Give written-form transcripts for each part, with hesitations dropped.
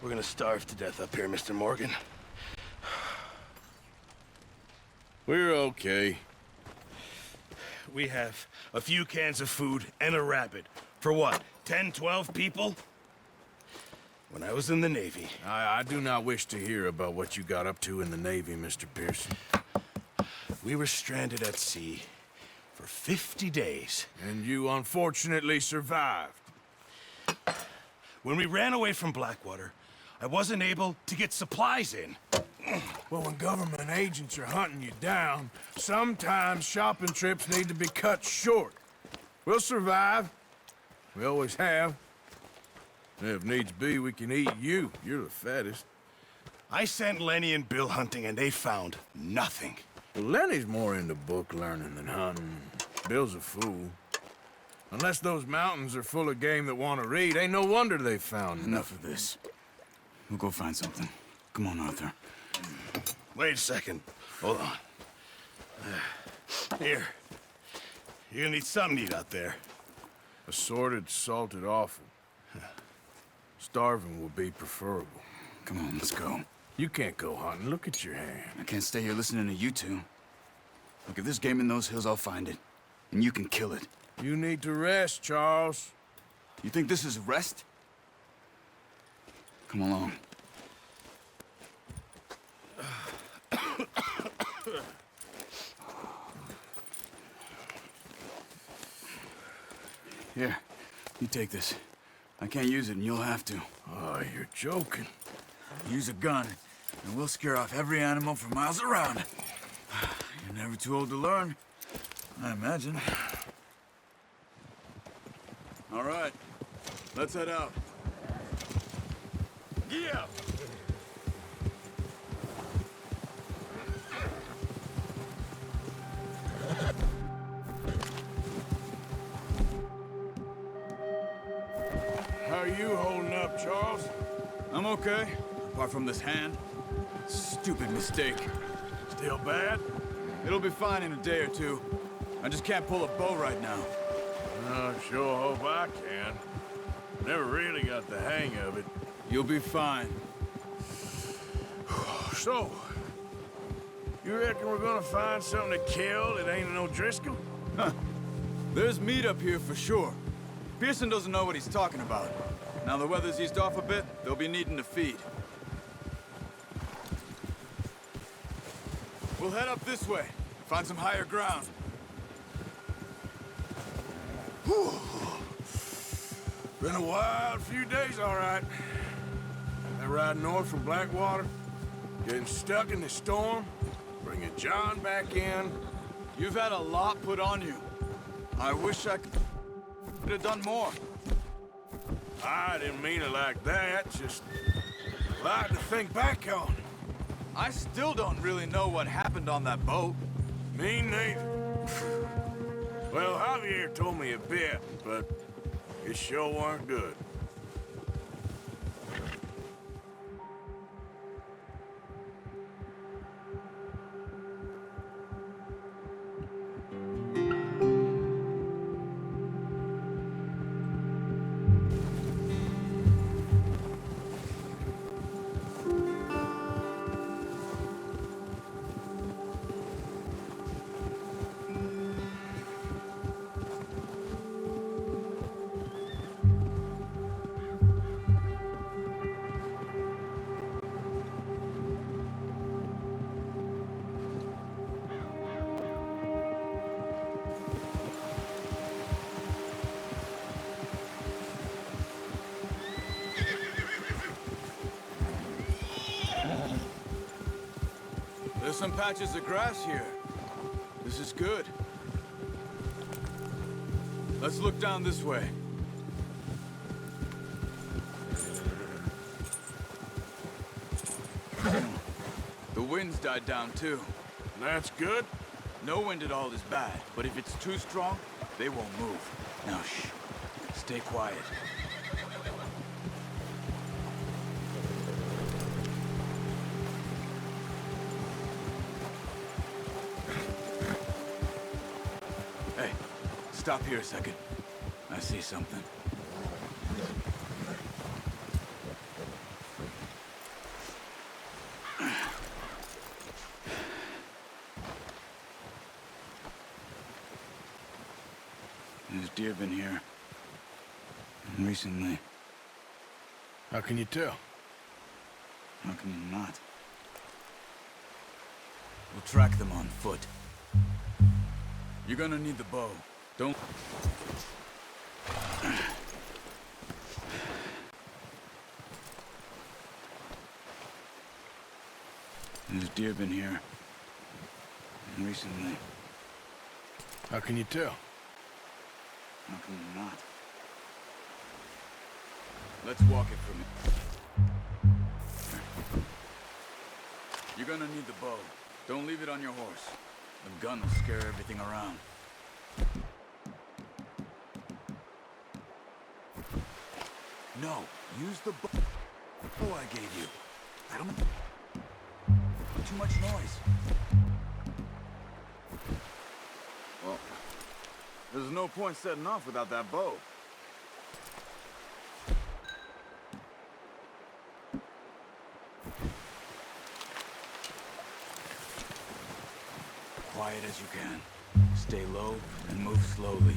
We're gonna starve to death up here, Mr. Morgan. We're okay. We have a few cans of food and a rabbit. For what, 10, 12 people? When I was in the Navy... I do not wish to hear about what you got up to in the Navy, Mr. Pearson. We were stranded at sea for 50 days. And you unfortunately survived. When we ran away from Blackwater, I wasn't able to get supplies in. Well, when government agents are hunting you down, sometimes shopping trips need to be cut short. We'll survive. We always have. And if needs be, we can eat you. You're the fattest. I sent Lenny and Bill hunting, and they found nothing. Well, Lenny's more into book learning than hunting. Bill's a fool. Unless those mountains are full of game that want to read, ain't no wonder they found Enough of this. We'll go find something. Come on, Arthur. Wait a second. Hold on. Here. You're gonna need something to eat out there. Assorted, salted offal. Starving will be preferable. Come on, let's go. You can't go hunting. Look at your hand. I can't stay here listening to you two. Look, if there's game in those hills, I'll find it. And you can kill it. You need to rest, Charles. You think this is rest? Come along. Here, you take this. I can't use it, and you'll have to. Oh, you're joking. Use a gun, and we'll scare off every animal for miles around. You're never too old to learn, I imagine. All right, let's head out. Yeah. How are you holding up, Charles? I'm okay, apart from this hand. Stupid mistake. Still bad? It'll be fine in a day or two. I just can't pull a bow right now. I sure hope I can. Never really got the hang of it. You'll be fine. So, you reckon we're gonna find something to kill that ain't no Driscoll? Huh. There's meat up here for sure. Pearson doesn't know what he's talking about. Now the weather's eased off a bit, they'll be needing to feed. We'll head up this way, find some higher ground. Whew. Been a wild few days, all right. That ride north from Blackwater, getting stuck in the storm, bringing John back in. You've had a lot put on you. I wish I could have done more. I didn't mean it like that, just a lot to think back on. I still don't really know what happened on that boat. Me neither. Well, Javier told me a bit, but it sure weren't good. There's some patches of grass here. This is good. Let's look down this way. The wind's died down too. That's good. No wind at all is bad, but if it's too strong, they won't move. Now shh. Stay quiet. Hey, stop here a second. I see something. There's deer been here. Recently. How can you tell? How can you not? We'll track them on foot. You're gonna need the bow. Don't... There's deer been here. Recently. How can you tell? How can you not? Let's walk it from here. You're gonna need the bow. Don't leave it on your horse. The gun will scare everything around. No, use the bow I gave you. I don't... Too much noise. Well, there's no point setting off without that bow. Quiet as you can. Stay low and move slowly.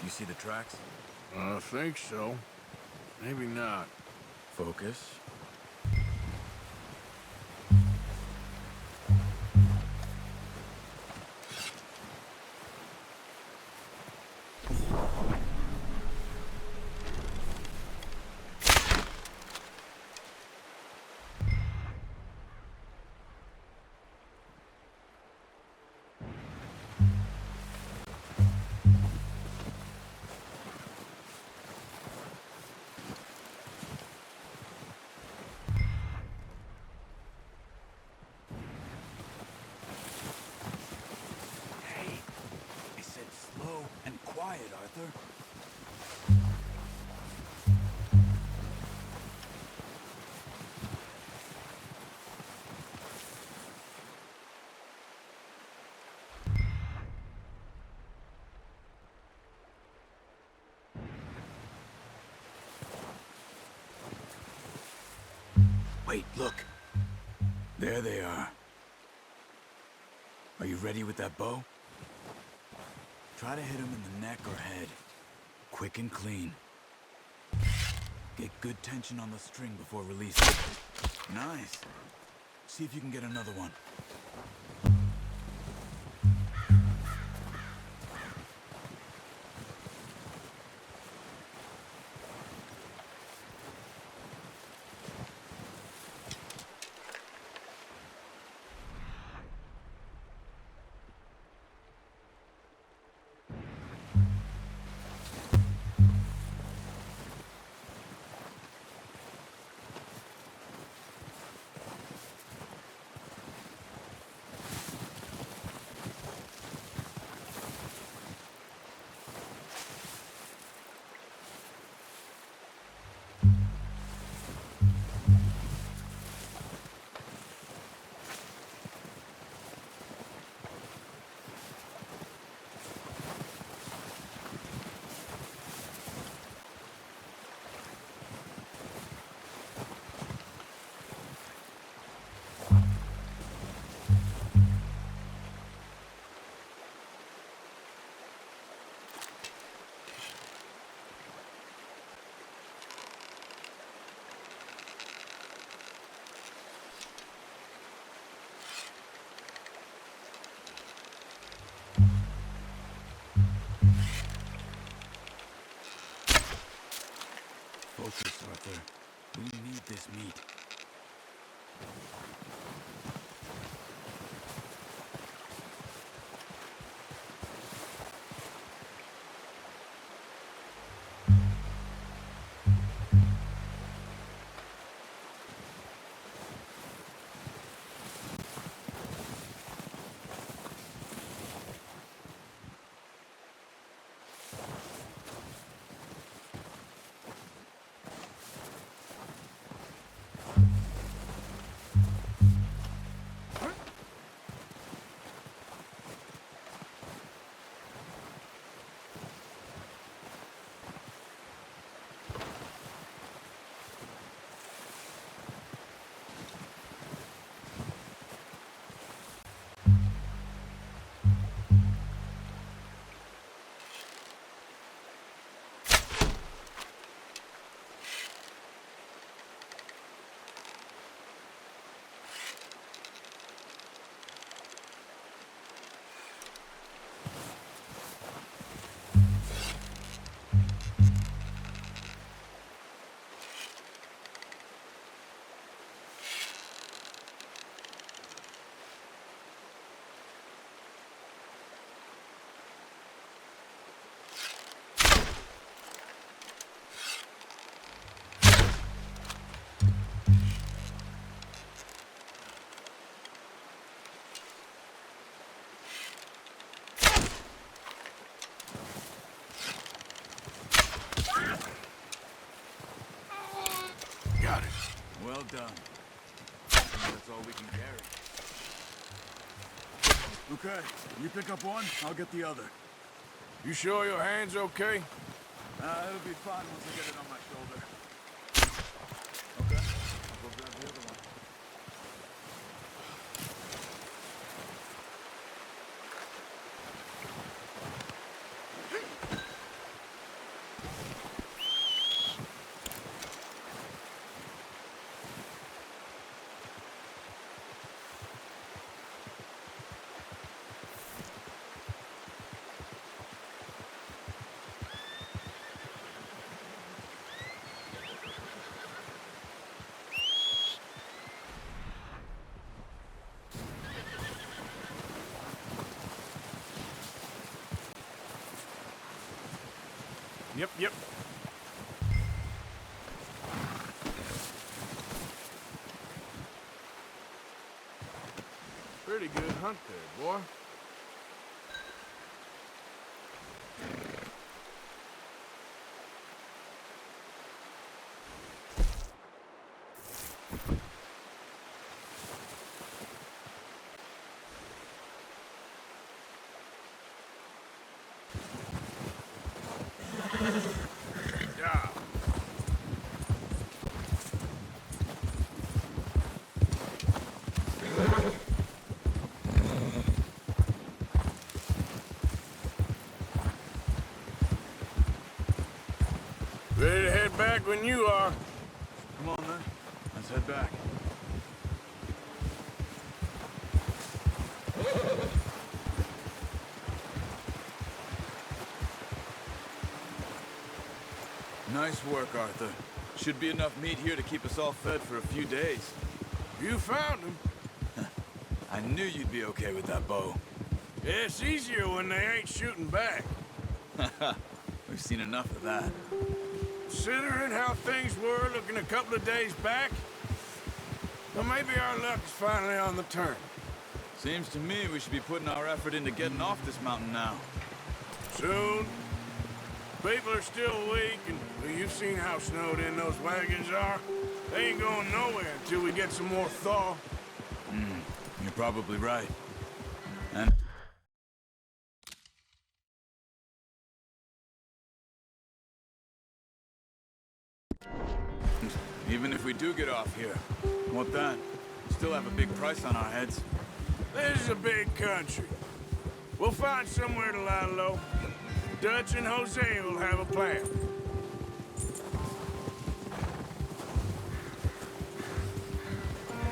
You see the tracks? I think so. Maybe not. Focus. Quiet, Arthur. Wait, look. There they are. Are you ready with that bow? Try to hit him in the neck or head. Quick and clean. Get good tension on the string before releasing. Nice. See if you can get another one. Focus, Arthur. We need this meat. Well done. That's all we can carry. Okay, you pick up one, I'll get the other. You sure your hand's okay? It'll be fine once I get it on my shoulder. Okay, I'll go grab the other one. Yep. Pretty good hunt there, boy. Yeah. Ready to head back when you are. Come on, then. Let's head back. Nice work, Arthur. Should be enough meat here to keep us all fed for a few days. You found him. I knew you'd be okay with that bow. Yeah, it's easier when they ain't shooting back. We've seen enough of that. Considering how things were looking a couple of days back, well, maybe our luck is finally on the turn. Seems to me we should be putting our effort into getting off this mountain now. Soon. People are still weak, and well, you've seen how snowed in those wagons are. They ain't going nowhere until we get some more thaw. You're probably right. And even if we do get off here, what then? Still have a big price on our heads. This is a big country. We'll find somewhere to lie low. Dutch and Jose will have a plan.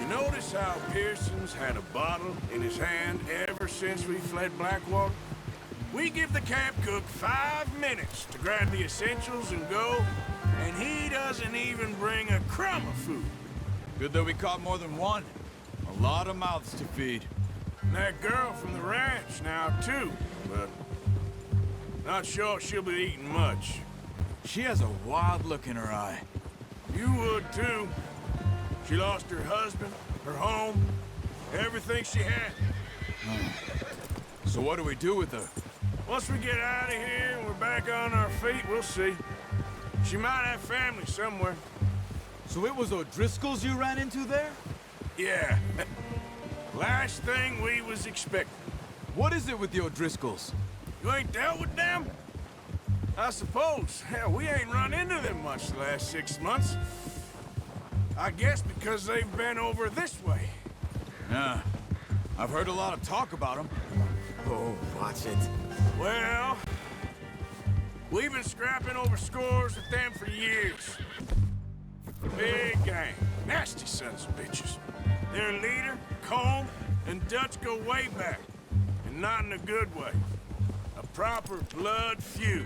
You notice how Pearson's had a bottle in his hand ever since we fled Blackwater? We give the camp cook 5 minutes to grab the essentials and go, and he doesn't even bring a crumb of food. Good that we caught more than one. A lot of mouths to feed. And that girl from the ranch now, too, but not sure she'll be eating much. She has a wild look in her eye. You would, too. She lost her husband, her home, everything she had. So what do we do with her? Once we get out of here and we're back on our feet, we'll see. She might have family somewhere. So it was O'Driscoll's you ran into there? Yeah. Last thing we was expecting. What is it with the O'Driscolls? You ain't dealt with them? I suppose. Hell, we ain't run into them much the last 6 months. I guess because they've been over this way. Yeah. I've heard a lot of talk about them. Oh, watch it. Well, we've been scrapping over scores with them for years. Big gang. Nasty sons of bitches. Their leader, Combe, and Dutch go way back. And not in a good way. A proper blood feud.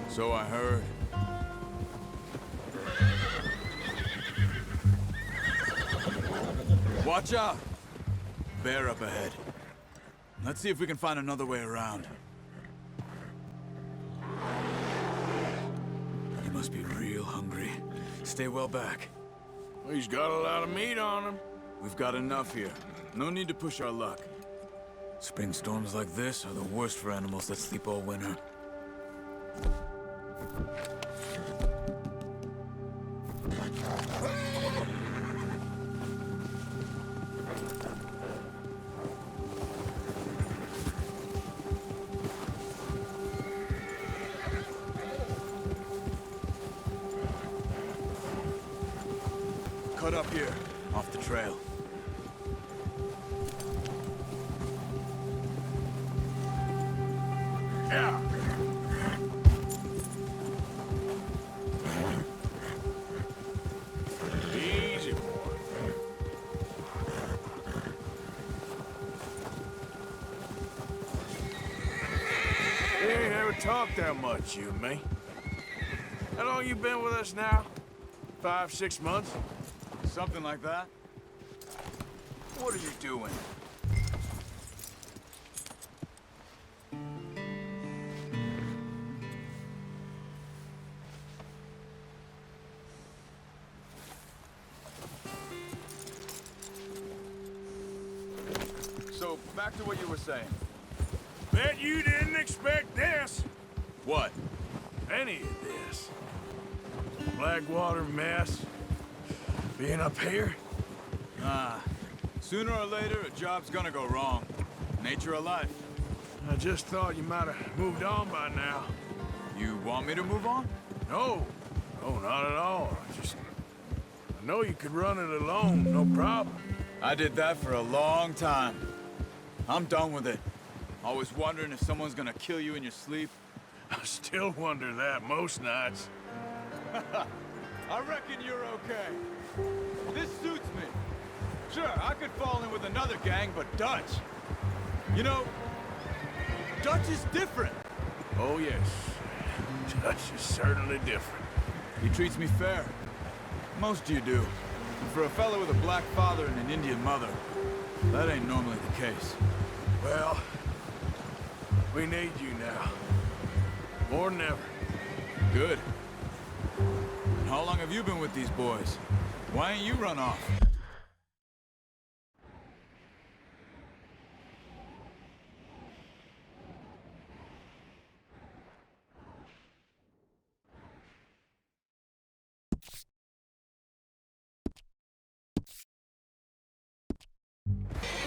So I heard. Watch out! Bear up ahead. Let's see if we can find another way around. He must be real hungry. Stay well back. He's got a lot of meat on him. We've got enough here. No need to push our luck. Spring storms like this are the worst for animals that sleep all winter. cut up here, off the trail. Yeah. Easy, boy. We ain't ever talked that much, you and me. How long you been with us now? 5, 6 months? Something like that. What are you doing? So, back to what you were saying. Bet you didn't expect this. What? Any of this. Blackwater mess. Being up here? Sooner or later, a job's gonna go wrong. Nature of life. I just thought you might have moved on by now. You want me to move on? No. No, not at all. I know you could run it alone, no problem. I did that for a long time. I'm done with it. Always wondering if someone's gonna kill you in your sleep. I still wonder that most nights. I reckon you're okay. This suits me. Sure, I could fall in with another gang, but Dutch... You know, Dutch is different. Oh, yes. Dutch is certainly different. He treats me fair. Most of you do. And for a fellow with a black father and an Indian mother, that ain't normally the case. Well, we need you now. More than ever. Good. And how long have you been with these boys? Why ain't you run off?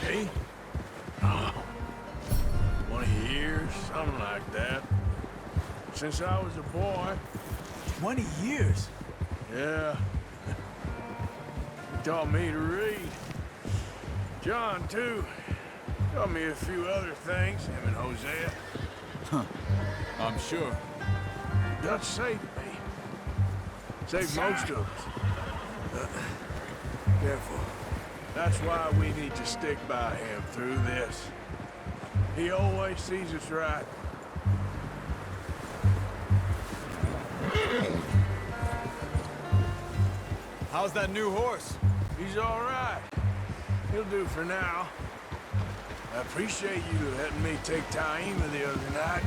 Me? Oh, 20 years, something like that. Since I was a boy. 20 years? Yeah. He taught me to read. John, too. Taught me a few other things, him and Hosea. I'm sure. Dutch saved me. Saved most of us. Careful. That's why we need to stick by him through this. He always sees us right. How's that new horse? He's all right. He'll do for now. I appreciate you letting me take Taima the other night.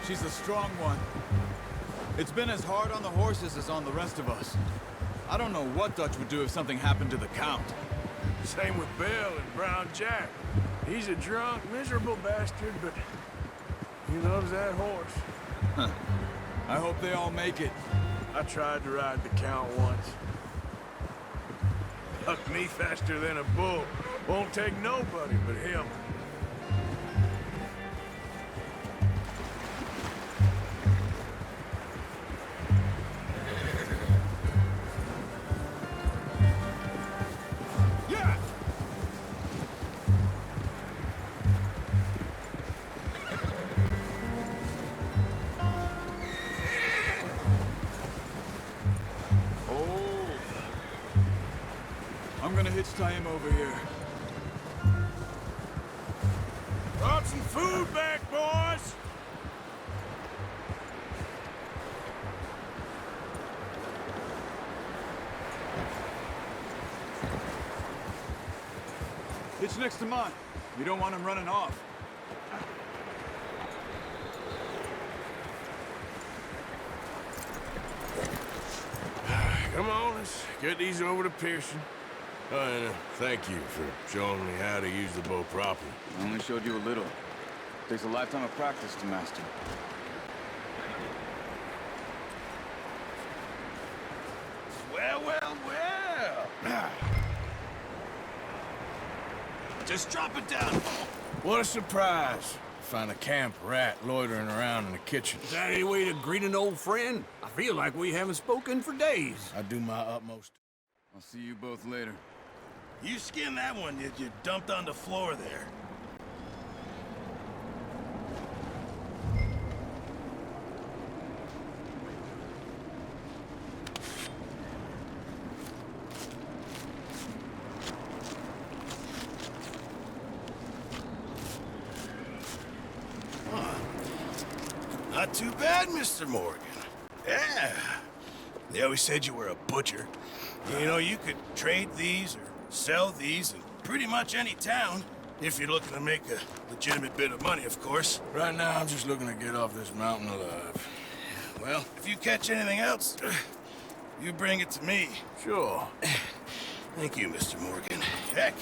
She's a strong one. It's been as hard on the horses as on the rest of us. I don't know what Dutch would do if something happened to the Count. Same with Bill and Brown Jack. He's a drunk, miserable bastard, but he loves that horse. I hope they all make it. I tried to ride the Count once. Hucked me faster than a bull. Won't take nobody but him. Yeah! I'm gonna hitch Taima over here. Brought some food back, boys! Hitch next to mine. You don't want him running off. Come on, let's get these over to Pearson. And thank you for showing me how to use the bow properly. I only showed you a little. Takes a lifetime of practice to master. Well, well, well. Just drop it down. What a surprise. Find a camp rat loitering around in the kitchen. Is that any way to greet an old friend? I feel like we haven't spoken for days. I do my utmost. I'll see you both later. You skinned that one you dumped on the floor there. Not too bad, Mr. Morgan. Yeah. They always said you were a butcher. You know, you could trade these or sell these in pretty much any town, if you're looking to make a legitimate bit of money, of course. Right now, I'm just looking to get off this mountain alive. Well, if you catch anything else, you bring it to me. Sure. Thank you, Mr. Morgan. Heck,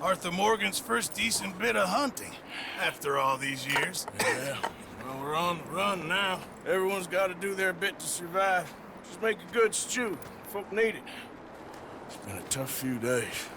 Arthur Morgan's first decent bit of hunting after all these years. Yeah. Well, we're on the run now. Everyone's got to do their bit to survive. Just make a good stew. Folk need it. It's been a tough few days.